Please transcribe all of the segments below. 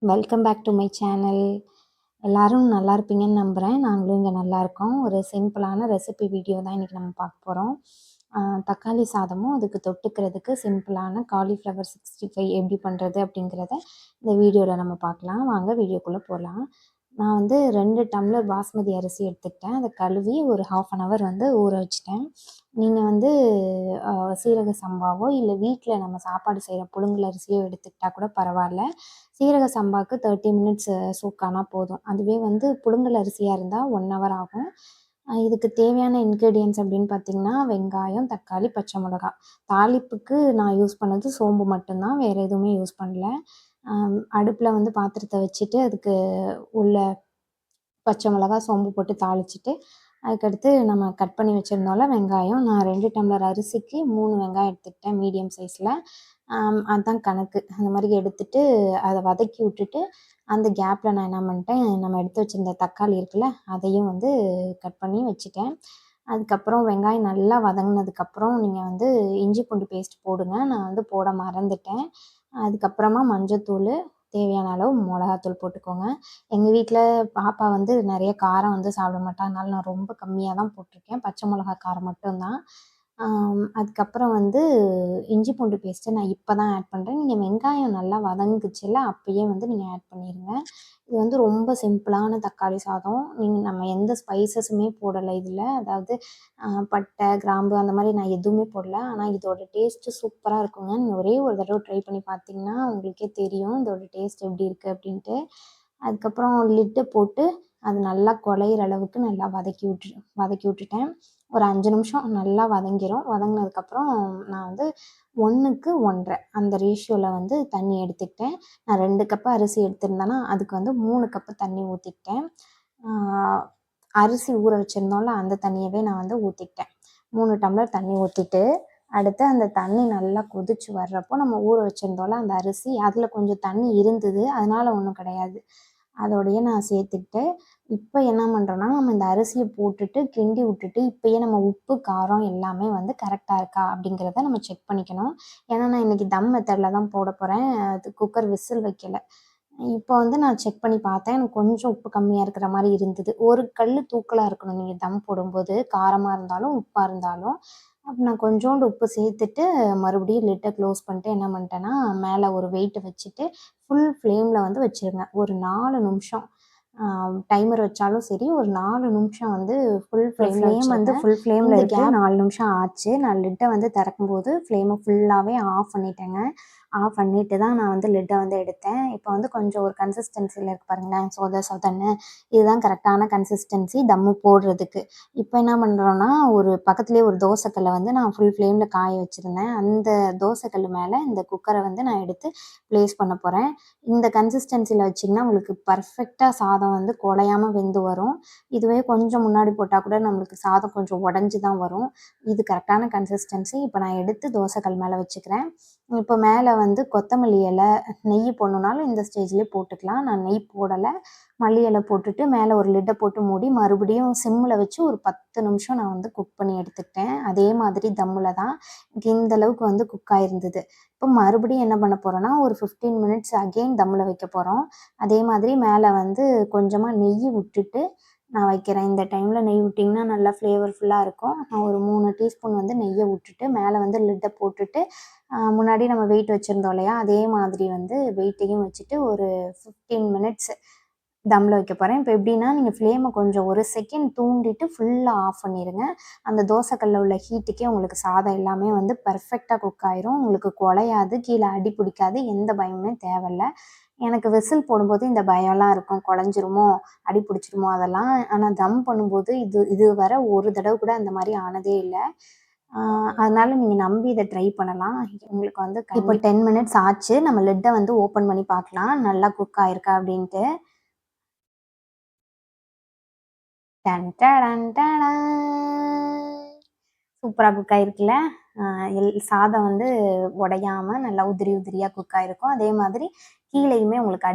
Welcome back to my channel. எல்லாரும் நல்லா இருப்பீங்கன்னு நம்புகிறேன். நாங்களும் இங்கே நல்லாயிருக்கோம். ஒரு சிம்பிளான ரெசிபி வீடியோ தான் இன்றைக்கி நம்ம பார்க்க போகிறோம். தக்காளி சாதமும் அதுக்கு தொட்டுக்கிறதுக்கு சிம்பிளான காலிஃப்ளவர் 65 எப்படி பண்ணுறது அப்படிங்கிறத இந்த வீடியோவில் நம்ம பார்க்கலாம். வாங்க வீடியோக்குள்ளே போகலாம். நான் வந்து 2 டம்ளர் பாஸ்மதி அரிசி எடுத்துக்கிட்டேன். அதை கழுவி ஒரு 1/2 அன் ஹவர் வந்து ஊற வச்சுட்டேன். நீங்கள் வந்து சீரக சம்பாவோ இல்லை வீட்டில் நம்ம சாப்பாடு செய்கிற புழுங்கல் அரிசியோ எடுத்துக்கிட்டால் கூட பரவாயில்ல. சீரக சம்பாவுக்கு 30 மினிட்ஸ் சூக்கானா போதும். அதுவே வந்து புழுங்கல் அரிசியாக இருந்தால் 1 ஹவர் ஆகும். இதுக்கு தேவையான இன்க்ரீடியன்ட்ஸ் அப்படின்னு பார்த்தீங்கன்னா, வெங்காயம், தக்காளி, பச்சை மிளகா. தாளிப்புக்கு நான் யூஸ் பண்ணது சோம்பு மட்டும்தான், வேறு எதுவுமே யூஸ் பண்ணல. அடுப்பில் வந்து பாத்திரத்தை வச்சுட்டு அதுக்கு உள்ள பச்சை மிளகா, சோம்பு போட்டு தாளிச்சிட்டு, அதுக்கடுத்து நம்ம கட் பண்ணி வச்சுருந்தோம்ல வெங்காயம், நான் 2 டம்ளர் அரிசிக்கு 3 வெங்காயம் எடுத்துக்கிட்டேன் மீடியம் சைஸில். அதுதான் கணக்கு. அந்த மாதிரி எடுத்துட்டு அதை வதக்கி விட்டுட்டு, அந்த கேப்பில் நான் என்ன பண்ணிட்டேன், நம்ம எடுத்து வச்சுருந்த தக்காளி இருக்குல்ல, அதையும் வந்து கட் பண்ணி வச்சுட்டேன். அதுக்கப்புறம் வெங்காயம் நல்லா வதங்கினதுக்கப்புறம் நீங்கள் வந்து இஞ்சி பூண்டு பேஸ்ட் போடுங்க. நான் வந்து போட மறந்துட்டேன். அதுக்கப்புறமா மஞ்சத்தூள், தேவையான அளவு மிளகாத்தூள் போட்டுக்கோங்க. எங்கள் வீட்டில் பாப்பா வந்து நிறைய காரம் வந்து சாப்பிட மாட்டா. அதனால நான் ரொம்ப கம்மியாக தான் போட்டிருக்கேன். பச்சை மிளகா காரம் மட்டும்தான். அதுக்கப்புறம் வந்து இஞ்சி பூண்டு பேஸ்ட்டு நான் இப்போ தான் ஆட் பண்ணுறேன். நீங்கள் வெங்காயம் நல்லா வதங்குச்சுல்ல, அப்பயே வந்து நீங்கள் ஆட் பண்ணிடுங்க. இது வந்து ரொம்ப சிம்பிளான தக்காளி சாதம். நம்ம எந்த ஸ்பைசஸுமே போடலை இதில். அதாவது பட்டை, கிராம்பு அந்த மாதிரி நான் எதுவுமே போடல. ஆனால் இதோட டேஸ்ட்டு சூப்பராக இருக்குங்க. நீங்கள் ஒரே ஒரு தடவை ட்ரை பண்ணி பார்த்தீங்கன்னா உங்களுக்கே தெரியும் இதோட டேஸ்ட் எப்படி இருக்குது அப்படின்ட்டு. அதுக்கப்புறம் லிட்டை போட்டு அது நல்லா குழையிற அளவுக்கு நல்லா வதக்கி விட்டுட்டேன். ஒரு 5 நிமிஷம் நல்லா வதங்கிரும். வதங்கினதுக்கப்புறம் நான் வந்து 1க்கு 1.5 அந்த ரேஷியோவில் வந்து தண்ணி எடுத்துக்கிட்டேன். நான் 2 கப்பு அரிசி எடுத்திருந்தேன்னா அதுக்கு வந்து 3 கப்பு தண்ணி ஊற்றிக்கிட்டேன். அரிசி ஊற வச்சுருந்தோம்ல, அந்த தண்ணியவே நான் வந்து ஊற்றிக்கிட்டேன். 3 டம்ளர் தண்ணி ஊற்றிட்டு, அடுத்து அந்த தண்ணி நல்லா கொதிச்சு வர்றப்போ நம்ம ஊற வச்சுருந்தோம்ல அந்த அரிசி, அதில் கொஞ்சம் தண்ணி இருந்தது. அதனால் ஒன்றும் கிடையாது. அதோடையே நான் சேர்த்துக்கிட்டு, இப்போ என்ன பண்ணுறோன்னா, நம்ம இந்த அரிசியை போட்டுட்டு கிண்டி விட்டுட்டு, இப்போயே நம்ம உப்பு, காரம் எல்லாமே வந்து கரெக்டாக இருக்கா அப்படிங்கிறத நம்ம செக் பண்ணிக்கணும். ஏன்னா நான் இன்றைக்கி தம் மெத்தடில் தான் போட போகிறேன். அது குக்கர் விசில் வைக்கல. இப்போ வந்து நான் செக் பண்ணி பார்த்தேன். எனக்கு கொஞ்சம் உப்பு கம்மியாக இருக்கிற மாதிரி இருந்தது. ஒரு கல் தூக்கலாக இருக்கணும் நீங்கள் தம் போடும்போது, காரமாக இருந்தாலும், உப்பாக இருந்தாலும். அப்போ நான் கொஞ்சோண்டு உப்பு சேர்த்துட்டு மறுபடியும் லிட்டை க்ளோஸ் பண்ணிட்டு என்ன பண்ணிட்டேன்னா, மேலே ஒரு வெயிட்டை வச்சுட்டு ஃபுல் ஃப்ளேமில் வந்து வச்சுருங்க. ஒரு 4 நிமிஷம் டைமர் வச்சாலும் சரி, ஒரு 4 நிமிஷம் வந்து ஃபுல் ஃப்ளேம் வந்து ஃபுல் ஃப்ளேமில் இருக்கு. 4 நிமிஷம் ஆச்சு. நான் லிட்டை வந்து திறக்கும்போது ஃப்ளேமை ஃபுல்லாகவே ஆஃப் பண்ணிட்டேங்க. ஆஃப் பண்ணிட்டு தான் நான் வந்து லிட்டை வந்து எடுத்தேன். இப்போ வந்து கொஞ்சம் ஒரு கன்சிஸ்டன்சியில் இருக்குது பாருங்களேன், சொதன்னு. இதுதான் கரெக்டான கன்சிஸ்டன்சி தம்மு போடுறதுக்கு. இப்போ என்ன பண்ணுறோன்னா, ஒரு பக்கத்துலேயே ஒரு தோசைக்கல்லை வந்து நான் ஃபுல் ஃப்ளேமில் காய வச்சுருந்தேன். அந்த தோசைக்கல் மேலே இந்த குக்கரை வந்து நான் எடுத்து ப்ளேஸ் பண்ண போகிறேன். இந்த கன்சிஸ்டன்சியில் வச்சிங்கன்னா உங்களுக்கு பர்ஃபெக்டாக சாதம் வந்து குழையாமல் வெந்து வரும். இதுவே கொஞ்சம் முன்னாடி போட்டால் கூட நம்மளுக்கு சாதம் கொஞ்சம் உடஞ்சி தான் வரும். இது கரெக்டான கன்சிஸ்டன்சி. இப்போ நான் எடுத்து தோசைக்கல் மேலே வச்சுக்கிறேன். இப்போ மேலே வந்து கொத்தமல்லி இலை, நெய் போடணுன்னாலும் இந்த ஸ்டேஜ்லேயே போட்டுக்கலாம். நான் நெய் போடலை. மல்லி இலை போட்டுட்டு மேலே ஒரு லிட்டை போட்டு மூடி மறுபடியும் சிம்மில் வச்சு ஒரு 10 நிமிஷம் நான் வந்து குக் பண்ணி எடுத்துக்கிட்டேன். அதே மாதிரி தம்மில் தான் இந்த அளவுக்கு வந்து குக் ஆகிருந்தது. இப்போ மறுபடியும் என்ன பண்ண போகிறோன்னா, ஒரு 15 மினிட்ஸ் அகெயின் தம்மில் வைக்க போகிறோம். அதே மாதிரி மேலே வந்து கொஞ்சமாக நெய் விட்டுட்டு நான் வைக்கிறேன். இந்த டைமில் நெய் விட்டிங்கன்னா நல்லா ஃப்ளேவர்ஃபுல்லாக இருக்கும். நான் ஒரு 3 டீஸ்பூன் வந்து நெய்யை விட்டுட்டு மேலே வந்து லிட்டை போட்டுட்டு முன்னாடி நம்ம வெயிட் வச்சுருந்தோம் இல்லையா, அதே மாதிரி வந்து வெயிட்டையும் வச்சுட்டு ஒரு 15 மினிட்ஸ் தம்மில் வைக்க போகிறேன். இப்போ எப்படின்னா, நீங்கள் ஃப்ளேமை கொஞ்சம் ஒரு செகண்ட் தூண்டிட்டு ஃபுல்லாக ஆஃப் பண்ணிடுங்க. அந்த தோசைக்கல்லில் உள்ள ஹீட்டுக்கே உங்களுக்கு சாதம் எல்லாமே வந்து பர்ஃபெக்டாக குக் ஆயிரும். உங்களுக்கு குழையாது, கீழே அடி பிடிக்காது, எந்த பயமுமே தேவையில்ல. எனக்கு விசில் போடும்போது இந்த பயம்லாம் இருக்கும், குழஞ்சிருமோ, அடி பிடிச்சிருமோ அதெல்லாம். ஆனால் தம் பண்ணும்போது இது வர ஒரு தடவை கூட அந்த மாதிரி ஆனதே இல்லை. அதனால நீங்கள் நம்பி இதை ட்ரை பண்ணலாம். உங்களுக்கு வந்து இப்போ 10 மினிட்ஸ் ஆச்சு. நம்ம லிட்டை வந்து ஓப்பன் பண்ணி பார்க்கலாம், நல்லா குக் ஆயிருக்கா அப்படின்ட்டு. சூப்பராக குக் ஆகிருக்குல்ல. சாதம் வந்து உடையாமல் நல்லா உதிரி உதிரியாக குக் ஆகிருக்கும். அதே மாதிரி கீழேயுமே உங்களுக்கு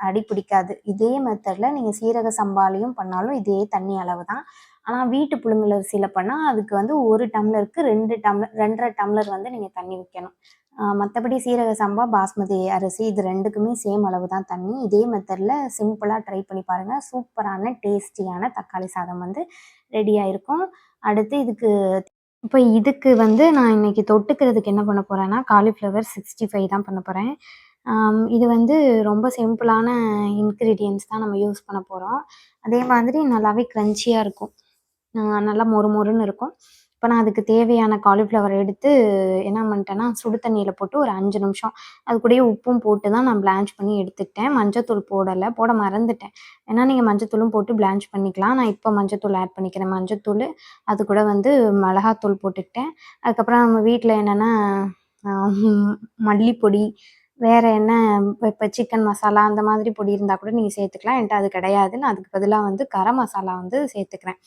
அடி பிடிக்காது. இதே மெத்தடில் நீங்கள் சீரக சம்பாலையும் பண்ணாலும் இதே தண்ணி அளவு தான். ஆனால் வீட்டு புழுங்கல் அரிசியில் பண்ணால் அதுக்கு வந்து 1 டம்ளருக்கு 2 டம்ளர் 2.5 டம்ளர் வந்து நீங்கள் தண்ணி வைக்கணும். மற்றபடி சீரக சம்பா, பாஸ்மதி அரிசி இது ரெண்டுக்குமே சேம் அளவு தான் தண்ணி. இதே மெத்தடில் சிம்பிளாக ட்ரை பண்ணி பாருங்கள். சூப்பரான டேஸ்டியான தக்காளி சாதம் வந்து ரெடி ஆயிருக்கும். அடுத்து இதுக்கு வந்து நான் இன்னைக்கு தொட்டுக்கிறதுக்கு என்ன பண்ண போகிறேன்னா, காலிஃப்ளவர் 65 தான் பண்ண போகிறேன். இது வந்து ரொம்ப சிம்பிளான இன்க்ரீடியன்ட்ஸ் தான் நம்ம யூஸ் பண்ண போகிறோம். அதே மாதிரி நல்லாவே க்ரன்ச்சியாக இருக்கும். நல்லா மொறு மொறுன்னு இருக்கும். இப்போ நான் அதுக்கு தேவையான காலிஃப்ளவர் எடுத்து என்ன பண்ணிட்டேன்னா, சுடு தண்ணியில் போட்டு ஒரு 5 நிமிஷம் அது கூடயே உப்பும் போட்டு தான் நான் பிளான்ச் பண்ணி எடுத்துக்கிட்டேன். மஞ்சத்தூள் போடலை, போட மறந்துட்டேன். ஏன்னா நீங்கள் மஞ்சத்தூளும் போட்டு பிளான்ச் பண்ணிக்கலாம். நான் இப்போ மஞ்சத்தூள் ஆட் பண்ணிக்கிறேன். மஞ்சத்தூள் அது கூட வந்து மிளகாத்தூள் போட்டுக்கிட்டேன். அதுக்கப்புறம் நம்ம வீட்டில் என்னென்னா மல்லிப்பொடி, வேறு என்ன இப்போ சிக்கன் மசாலா அந்த மாதிரி பொடி இருந்தால் கூட நீங்கள் சேர்த்துக்கலாம். என்கிட்ட அது கிடையாது. நான் அதுக்கு பதிலாக வந்து கரம் மசாலா வந்து சேர்த்துக்கிறேன்.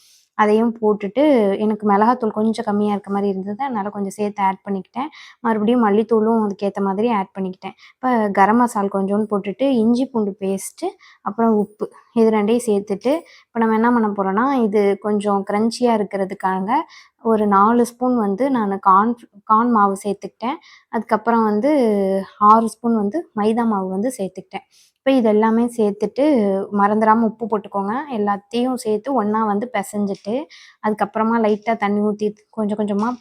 அதையும் போட்டுட்டு எனக்கு மிளகாத்தூள் கொஞ்சம் கம்மியாக இருக்க மாதிரி இருந்தது. அதனால் கொஞ்சம் சேர்த்து ஆட் பண்ணிக்கிட்டேன். மறுபடியும் மல்லித்தூளும் அதுக்கேற்ற மாதிரி ஆட் பண்ணிக்கிட்டேன். இப்போ கரம் மசால் கொஞ்சோண்டு போட்டுட்டு, இஞ்சி பூண்டு பேஸ்ட்டு, அப்புறம் உப்பு இது 2யும் சேர்த்துட்டு, இப்போ நம்ம என்ன பண்ண போகிறோன்னா, இது கொஞ்சம் க்ரன்ச்சியாக இருக்கிறதுக்காக ஒரு 4 ஸ்பூன் வந்து நான் கார்ன் மாவு சேர்த்துக்கிட்டேன். அதுக்கப்புறம் வந்து 6 ஸ்பூன் வந்து மைதா மாவு வந்து சேர்த்துக்கிட்டேன். இப்போ இது எல்லாமே சேர்த்துட்டு மறந்துடாமல் உப்பு போட்டுக்கோங்க. எல்லாத்தையும் சேர்த்து ஒன்றா வந்து பிசைஞ்சிட்டு, அதுக்கப்புறமா லைட்டாக தண்ணி ஊற்றி கொஞ்சம் கொஞ்சமாக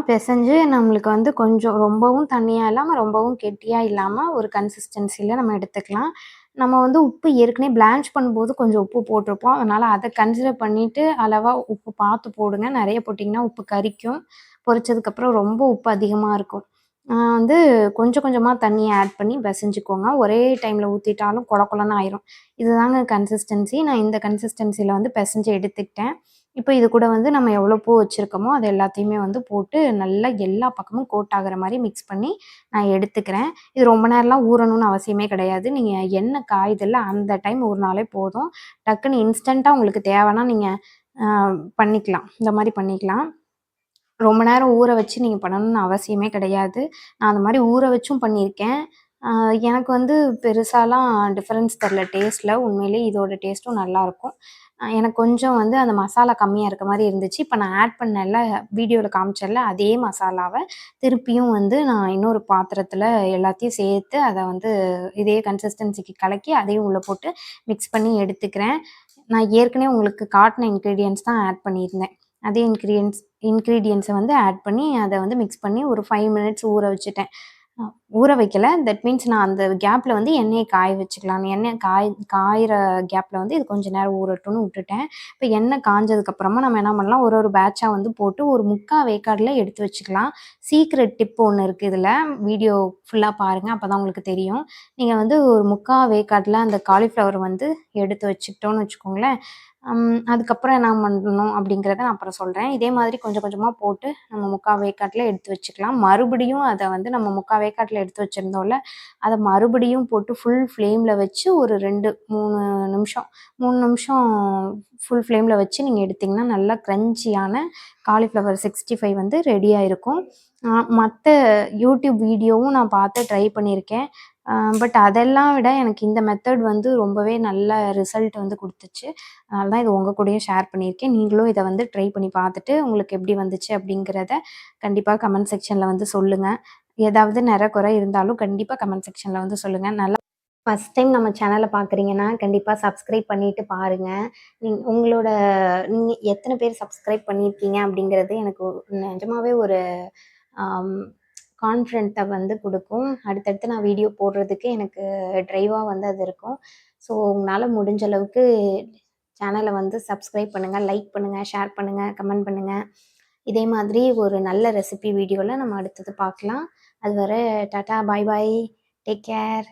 பிசைஞ்சு நம்மளுக்கு வந்து கொஞ்சம் ரொம்பவும் தண்ணியாக இல்லாமல் ரொம்பவும் கெட்டியாக இல்லாமல் ஒரு கன்சிஸ்டன்சியில் நம்ம எடுத்துக்கலாம். நம்ம வந்து உப்பு ஏற்கனவே பிளான்ச் பண்ணும்போது கொஞ்சம் உப்பு போட்டிருப்போம். அதனால் அதை கன்சிடர் பண்ணிவிட்டு அளவாக உப்பு பார்த்து போடுங்க. நிறைய போட்டிங்கன்னா உப்பு கரிக்கும். பொரிச்சதுக்கப்புறம் ரொம்ப உப்பு அதிகமாக இருக்கும். வந்து கொஞ்சம் கொஞ்சமாக தண்ணியை ஆட் பண்ணி பிசைஞ்சுக்கோங்க. ஒரே டைமில் ஊற்றிட்டாலும் கொல கொலன்னு ஆயிரும். இதுதாங்க கன்சிஸ்டன்சி. நான் இந்த கன்சிஸ்டன்சியில் வந்து பிசைஞ்சு எடுத்துக்கிட்டேன். இப்போ இது கூட வந்து நம்ம எவ்வளோ பூ வச்சுருக்கோமோ அது எல்லாத்தையுமே வந்து போட்டு நல்லா எல்லா பக்கமும் கோட் ஆகிற மாதிரி மிக்ஸ் பண்ணி நான் எடுத்துக்கிறேன். இது ரொம்ப நேரம்லாம் ஊறணும்னு அவசியமே கிடையாது. நீங்கள் எண்ணெய் காயுதில்ல அந்த டைம் ஊறினாலே போதும். டக்குன்னு இன்ஸ்டண்ட்டாக உங்களுக்கு தேவைன்னா நீங்கள் பண்ணிக்கலாம். இந்த மாதிரி பண்ணிக்கலாம். ரொம்ப நேரம் ஊற வச்சு நீங்கள் பண்ணணும்னு அவசியமே கிடையாது. நான் அந்த மாதிரி ஊற வச்சும் பண்ணியிருக்கேன். எனக்கு வந்து பெருசாலாம் டிஃப்ரென்ஸ் தெரில டேஸ்ட்டில். உண்மையிலேயே இதோட டேஸ்ட்டும் நல்லாயிருக்கும். எனக்கு கொஞ்சம் வந்து அந்த மசாலா கம்மியாக இருக்க மாதிரி இருந்துச்சு. இப்போ நான் ஆட் பண்ணேன்ல, வீடியோவில் காமிச்சேன்ல, அதே மசாலாவை திருப்பியும் வந்து நான் இன்னொரு பாத்திரத்தில் எல்லாத்தையும் சேர்த்து அதை வந்து இதே கன்சிஸ்டன்சிக்கு கலக்கி அதையும் உள்ளே போட்டு மிக்ஸ் பண்ணி எடுத்துக்கிறேன். நான் ஏற்கனவே உங்களுக்கு காட்டின இன்க்ரீடியன்ட்ஸ் தான் ஆட் பண்ணியிருந்தேன். அதே இன்க்ரீடியன்ட்ஸை வந்து ஆட் பண்ணி அதை வந்து மிக்ஸ் பண்ணி ஒரு 5 மினிட்ஸ் ஊற வச்சுட்டேன். ஊற வைக்கல. தட் மீன்ஸ் நான் அந்த கேப்பில் வந்து எண்ணெயை காய வச்சுக்கலாம். எண்ணெய் காயிற கேப்பில் வந்து இது கொஞ்சம் நேரம் ஊறட்டும்னு விட்டுட்டேன். இப்போ எண்ணெய் காஞ்சதுக்கப்புறமா நம்ம என்ன பண்ணலாம், ஒரு பேட்சாக வந்து போட்டு ஒரு 3/4 வேக்காடில் எடுத்து வச்சுக்கலாம். சீக்ரெட் டிப் ஒன்று இருக்குது இதில். வீடியோ ஃபுல்லாக பாருங்கள், அப்போ தான் உங்களுக்கு தெரியும். நீங்கள் வந்து ஒரு 3/4 வேக்காடில் அந்த காலிஃப்ளவர் வந்து எடுத்து வச்சுக்கிட்டோன்னு வச்சுக்கோங்களேன். அதுக்கப்புறம் என்ன பண்ணணும் அப்படிங்கிறத நான் அப்புறம் சொல்கிறேன். இதே மாதிரி கொஞ்சம் கொஞ்சமாக போட்டு நம்ம 3/4 வேக்காட்டில் எடுத்து வச்சுக்கலாம். மறுபடியும் அதை வந்து நம்ம 3/4 வேக்காட்டில் எடுத்து வச்சுருந்தோம்ல, அதை மறுபடியும் போட்டு ஃபுல் ஃப்ளேமில் வச்சு ஒரு 3 நிமிஷம் ஃபுல் ஃப்ளேமில் வச்சு நீங்கள் எடுத்திங்கன்னா நல்லா க்ரன்ச்சியான காலிஃப்ளவர் 65 வந்து ரெடியாக இருக்கும். மற்ற யூடியூப் வீடியோவும் நான் பார்த்து ட்ரை பண்ணியிருக்கேன். பட் அதெல்லாம் விட எனக்கு இந்த மெத்தட் வந்து ரொம்பவே நல்ல ரிசல்ட் வந்து கொடுத்துச்சு. அதனால தான் இது உங்கள் கூடயும் ஷேர் பண்ணியிருக்கேன். நீங்களும் இதை வந்து ட்ரை பண்ணி பார்த்துட்டு உங்களுக்கு எப்படி வந்துச்சு அப்படிங்கிறத கண்டிப்பாக கமெண்ட் செக்ஷனில் வந்து சொல்லுங்கள். ஏதாவது நிறை குறை இருந்தாலும் கண்டிப்பாக கமெண்ட் செக்ஷனில் வந்து சொல்லுங்கள். நல்லா ஃபஸ்ட் டைம் நம்ம சேனலை பார்க்குறீங்கன்னா கண்டிப்பாக சப்ஸ்கிரைப் பண்ணிவிட்டு பாருங்கள். நீங்கள் எத்தனை பேர் சப்ஸ்கிரைப் பண்ணியிருக்கீங்க அப்படிங்கிறது எனக்கு நிஜமாவே ஒரு கான்ஃபிடென்ட்டை வந்து கொடுக்கும். அடுத்தடுத்து நான் வீடியோ போடுறதுக்கு எனக்கு ட்ரைவாக வந்து அது இருக்கும். ஸோ உங்களால் முடிஞ்ச அளவுக்கு சேனலை வந்து சப்ஸ்கிரைப் பண்ணுங்கள், லைக் பண்ணுங்கள், ஷேர் பண்ணுங்கள், கமெண்ட் பண்ணுங்கள். இதே மாதிரி ஒரு நல்ல ரெசிபி வீடியோவில் நம்ம அடுத்தது பார்க்கலாம். அதுவரை டாட்டா, பாய் பாய், டேக் கேர்.